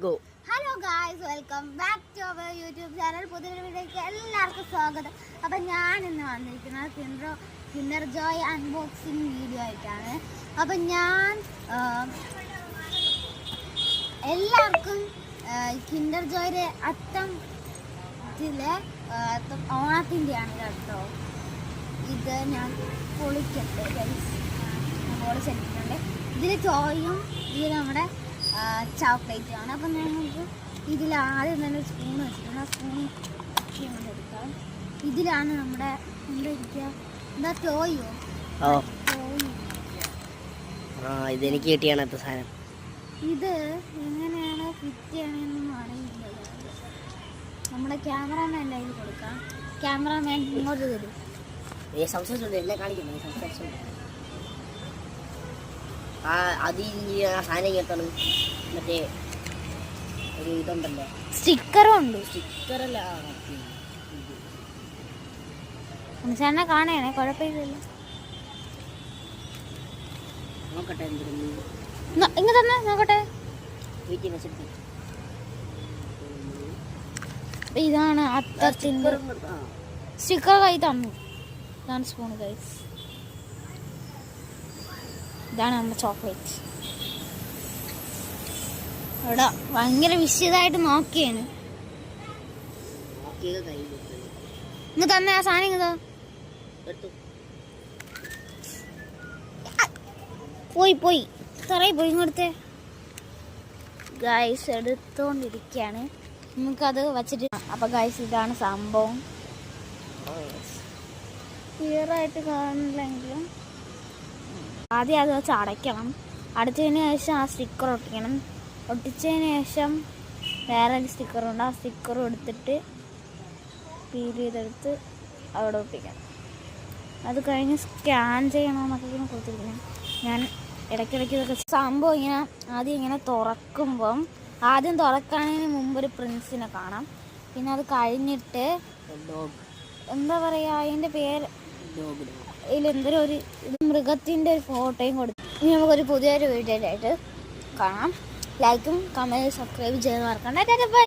go. Hello guys, welcome back to our YouTube channel. പുതിയൊരു വീഡിയോയ്ക്ക് എല്ലാവർക്കും സ്വാഗതം. അപ്പോൾ ഞാൻ ഇന്ന് വന്നിരിക്കുന്നത് കിൻഡർ ജോയ് അൺബോക്സിംഗ് വീഡിയോ ആയിട്ടാണ്. അപ്പോൾ ഞാൻ എല്ലാവർക്കും കിൻഡർ ജോയുടെ ഓണത്തിൻ്റെയാണ് കേട്ടോ. ഇത് ഞാൻ പൊളിക്കട്ടെ ഗൈസ്. പൊളിച്ചെടുത്തിട്ടുണ്ട്. ഇതിൽ ചോയും ഇത് നമ്മുടെ ചോക്ലേറ്റാണ്. അപ്പം ഞങ്ങൾക്ക് ഇതിൽ ആദ്യം തന്നെ സ്പൂൺ വെച്ചിട്ടുണ്ട്. ആ സ്പൂൺ എടുക്കാം. ഇതിലാണ് നമ്മുടെ എന്താ ഇരിക്കുക, എന്താ ടോയോ ഇതെനിക്ക് കിട്ടിയാണ് സാധനം. ഇത് എങ്ങനെയാണ് ഫിറ്റ് ചെയ്യണമെന്നൊന്നും അറിയില്ല. നമ്മുടെ ക്യാമറാമാൻ അതിൽ കൊടുക്കാം. ക്യാമറാമാൻ ഇങ്ങോട്ട് തരും. സംസാരിച്ചോണ്ട് എല്ലാം കാണിക്കുന്നു. സംസാരിച്ചോണ്ട് സാധനം കേട്ടാണ് മറ്റേ ഒരു ഇതുണ്ടല്ലോ, സ്റ്റിക്കറും ഉണ്ട്. സ്റ്റിക്കറല്ല, ചേട്ടനെ കാണണേ, കുഴപ്പമില്ലല്ലോ. നോക്കട്ടെ ഇങ്ങ തന്നെ നോക്കട്ടെ. ഇതാണ് അത്തത്തിന്റെ സ്റ്റിക്കർ കൈ തന്നു. ഇതാണ് സ്പൂൺ ഗൈസ്. ഇതാണ് നമ്മുടെ ചോക്ലേറ്റ്. ഇവിടെ ഭയങ്കര വിശദമായിട്ട് നോക്കിയാണ്. ഇങ്ങ് തന്നെ ആ സാധനം ഇങ്ങ പോയി തറയിൽ പോയി ഇങ്ങടുത്തെ ഗൈസ് എടുത്തോണ്ടിരിക്കുകയാണ്. നമുക്കത് വച്ചിട്ട് അപ്പൊ ഗൈസ് ഇതാണ് സംഭവം. ക്ലിയർ ആയിട്ട് കാണില്ലെങ്കിലും ആദ്യം അത് വെച്ച് അടയ്ക്കണം. അടച്ചതിന് ശേഷം ആ സ്റ്റിക്കർ ഒട്ടിക്കണം. ഒട്ടിച്ചതിന് ശേഷം വേറെ ഒരു സ്റ്റിക്കറുണ്ട്. ആ സ്റ്റിക്കർ എടുത്തിട്ട് പീൽ ചെയ്തെടുത്ത് അവിടെ ഒട്ടിക്കണം. അത് കഴിഞ്ഞ് സ്കാൻ ചെയ്യണമെന്നൊക്കെ ഇങ്ങനെ കൊടുത്തിരിക്കണം. ഞാൻ ഇടയ്ക്കിടയ്ക്ക് ഇതൊക്കെ സംഭവം ഇങ്ങനെ ആദ്യം ഇങ്ങനെ തുറക്കുമ്പം ആദ്യം തുറക്കാനതിന് മുമ്പ് ഒരു പ്രിൻസിനെ കാണാം. പിന്നെ അത് കഴിഞ്ഞിട്ട് എന്താ പറയുക, അതിൻ്റെ പേര് ഇതിലെന്തൊരു ഒരു മൃഗത്തിൻ്റെ ഒരു ഫോട്ടോയും കൊടുത്തു. ഇനി നമുക്കൊരു പുതിയൊരു വീഡിയോ ആയിട്ട് കാണാം. ലൈക്കും കമൻറ്റും സബ്സ്ക്രൈബ് ചെയ്യാൻ മറക്കണ്ട.